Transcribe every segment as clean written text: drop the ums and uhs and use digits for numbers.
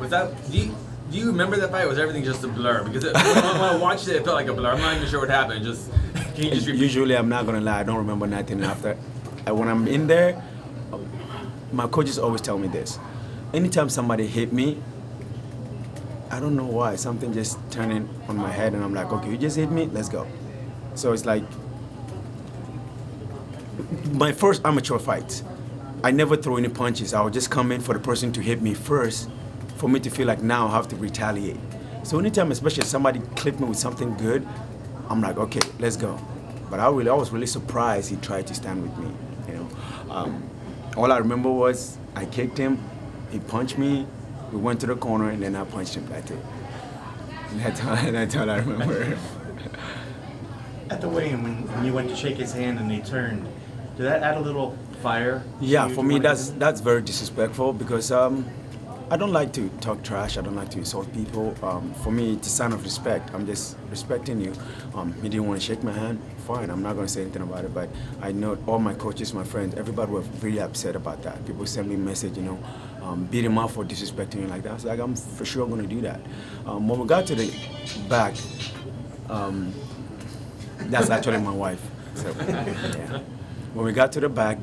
Was that? Do you remember that fight? Or was everything just a blur? Because when I watched it, it felt like a blur. I'm not even sure what happened. Just can you just repeat? Usually, I'm not gonna lie. I don't remember nothing after. When I'm in there, my coaches always tell me this. Anytime somebody hit me, I don't know why, something just turning on my head, and I'm like, okay, you just hit me, let's go. So it's like my first amateur fight. I never throw any punches. I would just come in for the person to hit me first, for me to feel like now I have to retaliate. So anytime, especially somebody clipped me with something good, I'm like, okay, let's go. But I was really surprised he tried to stand with me. You know, all I remember was I kicked him, he punched me, we went to the corner, and then I punched him. That's it. That's all I remember. At the weigh-in, when you went to shake his hand and he turned, did that add a little fire? Yeah, for me that's very disrespectful because I don't like to talk trash. I don't like to insult people. For me, it's a sign of respect. I'm just respecting you. He didn't want to shake my hand. Fine, I'm not going to say anything about it. But I know all my coaches, my friends, everybody were really upset about that. People send me a message, you know, beat him up for disrespecting me like that. I was like, I'm for sure going to do that. When we got to the back, that's actually my wife. So, yeah. When we got to the back,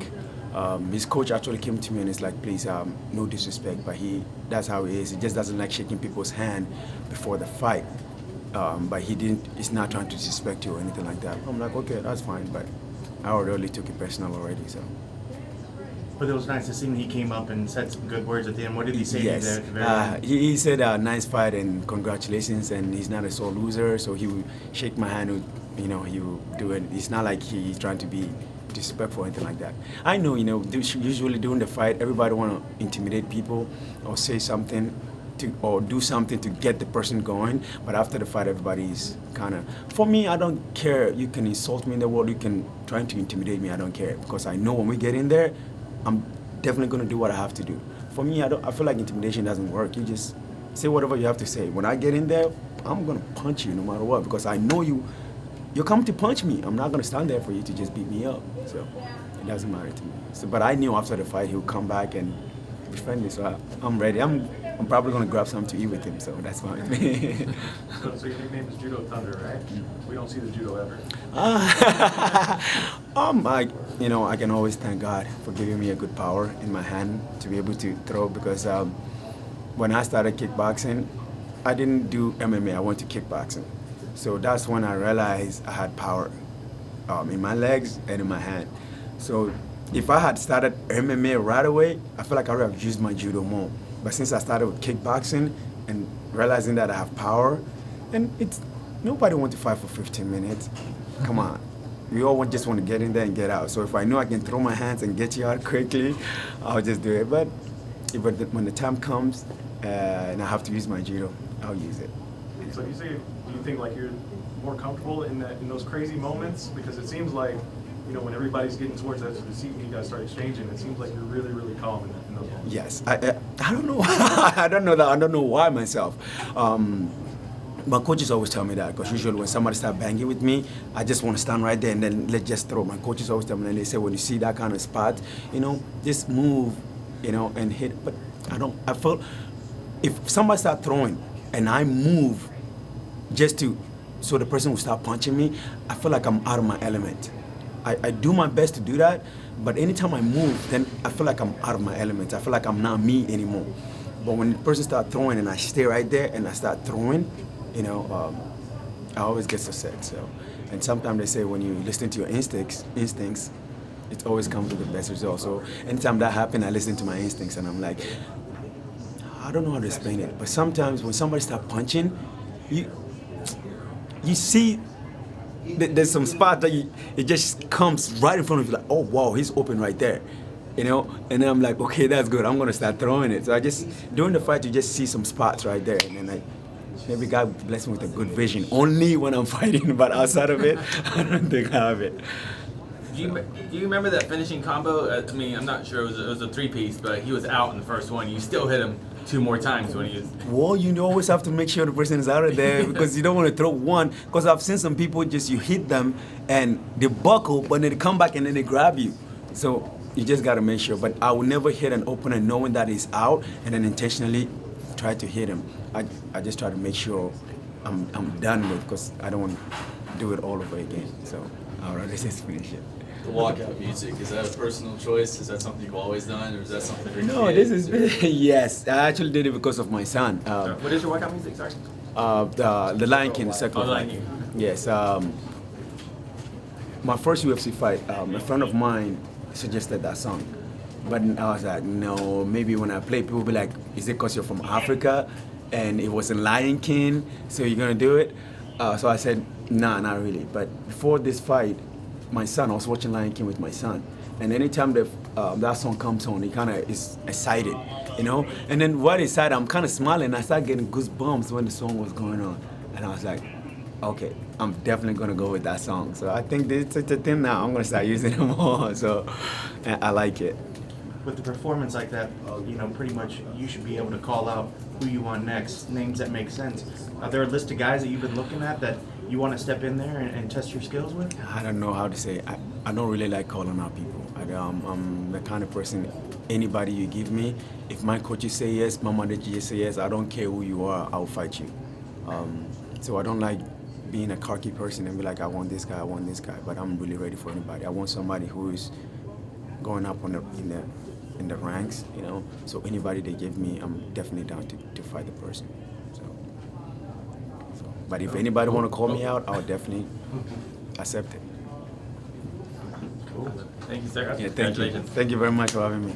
his coach actually came to me and he's like, please, no disrespect, but that's how he is. He just doesn't like shaking people's hand before the fight. But he's not trying to disrespect you or anything like that. I'm like, okay, that's fine, but I already took it personal already, so. But it was nice to see him. He came up and said some good words at the end. What did he say yes. to you there at the very end? He said, nice fight and congratulations, and he's not a sore loser, so he would shake my hand, you know, he would do it. It's not like he's trying to be disrespectful or anything like that. I know, you know, usually during the fight, everybody want to intimidate people or say something or do something to get the person going, but after the fight, everybody's kind of, for me, I don't care. You can insult me in the world, you can try to intimidate me, I don't care, because I know when we get in there, I'm definitely going to do what I have to do. For me, I feel like intimidation doesn't work. You just say whatever you have to say. When I get in there, I'm going to punch you no matter what, because I know you're coming to punch me. I'm not going to stand there for you to just beat me up. So it doesn't matter to me. So, but I knew after the fight he would come back and defend me, so I'm ready. I'm probably going to grab something to eat with him, so that's fine with me. So your nickname is Judo Thunder, right? We don't see the judo ever. I can always thank God for giving me a good power in my hand to be able to throw, because when I started kickboxing, I didn't do MMA, I went to kickboxing. So that's when I realized I had power in my legs and in my hand. So if I had started MMA right away, I feel like I would have used my judo more. But since I started with kickboxing and realizing that I have power, and nobody wants to fight for 15 minutes. Come on. We all just want to get in there and get out. So if I know I can throw my hands and get you out quickly, I'll just do it. But when the time comes and I have to use my judo, I'll use it. So do you think like you're more comfortable in those crazy moments? Because it seems like, you know, when everybody's getting towards the edge of the seat and you guys start exchanging, it seems like you're really, really calm in those moments. Yes, I don't know. I don't know that. I don't know why myself. My coaches always tell me that, because usually when somebody starts banging with me, I just want to stand right there and then let's just throw. My coaches always tell me, and they say, when you see that kind of spot, you know, just move, you know, and hit. But I felt if somebody start throwing and I move so the person will start punching me, I feel like I'm out of my element. I do my best to do that, but anytime I move, then I feel like I'm out of my element. I feel like I'm not me anymore. But when the person starts throwing and I stay right there and I start throwing, you know, I always get so sad. So, and sometimes they say when you listen to your instincts, it always comes with the best result. So anytime that happens, I listen to my instincts and I'm like, I don't know how to explain it, but sometimes when somebody starts punching, you see there's some spot that it just comes right in front of you, like, oh wow, he's open right there, you know. And then I'm like, okay, that's good, I'm gonna start throwing it. So I just, during the fight, you just see some spots right there, and then maybe God bless me with a good vision only when I'm fighting, but outside of it, I don't think I have it. Do you remember that finishing combo? I mean, I'm not sure, it was a three-piece, but he was out in the first one. You still hit him 2 more times when he was... Well, you always have to make sure the person is out of there, because you don't want to throw one. Because I've seen some people you hit them and they buckle, but then they come back and then they grab you. So you just got to make sure. But I will never hit an opener knowing that he's out and then intentionally try to hit him, I just try to make sure I'm done with, because I don't want to do it all over again. So I'd rather just finish it. The walkout music, is that a personal choice? Is that something you've always done, or is that something you're No, this is yes. I actually did it because of my son. What is your workout music? Sorry. The Lion King, the second Oh, Lion fight. King. Yes. My first UFC fight, a friend of mine suggested that song, but I was like, no. Maybe when I play, people will be like, "Is it because you're from Africa, and it was in Lion King, so you're gonna do it?" So I said, nah, not really. But before this fight, my son, I was watching Lion King with my son, and anytime that song comes on, he kind of is excited, you know. And then while he's excited, I'm kind of smiling. I started getting goosebumps when the song was going on, and I was like, okay, I'm definitely gonna go with that song. So I think it's a thing now. I'm gonna start using it more. So I like it. With the performance like that, pretty much you should be able to call out who you want next, names that make sense. Are there a list of guys that you've been looking at that you want to step in there and test your skills with? I don't know how to say it. I don't really like calling out people. I'm the kind of person, anybody you give me, if my coaches say yes, my manager say yes, I don't care who you are, I'll fight you. So I don't like being a cocky person and be like, I want this guy, but I'm really ready for anybody. I want somebody who is going up in the ranks, you know. So anybody they give me, I'm definitely down to fight the person. But if anybody want to call me out, I'll definitely accept it. Cool. Thank you, sir. Yeah, thank you. Congratulations. Thank you very much for having me.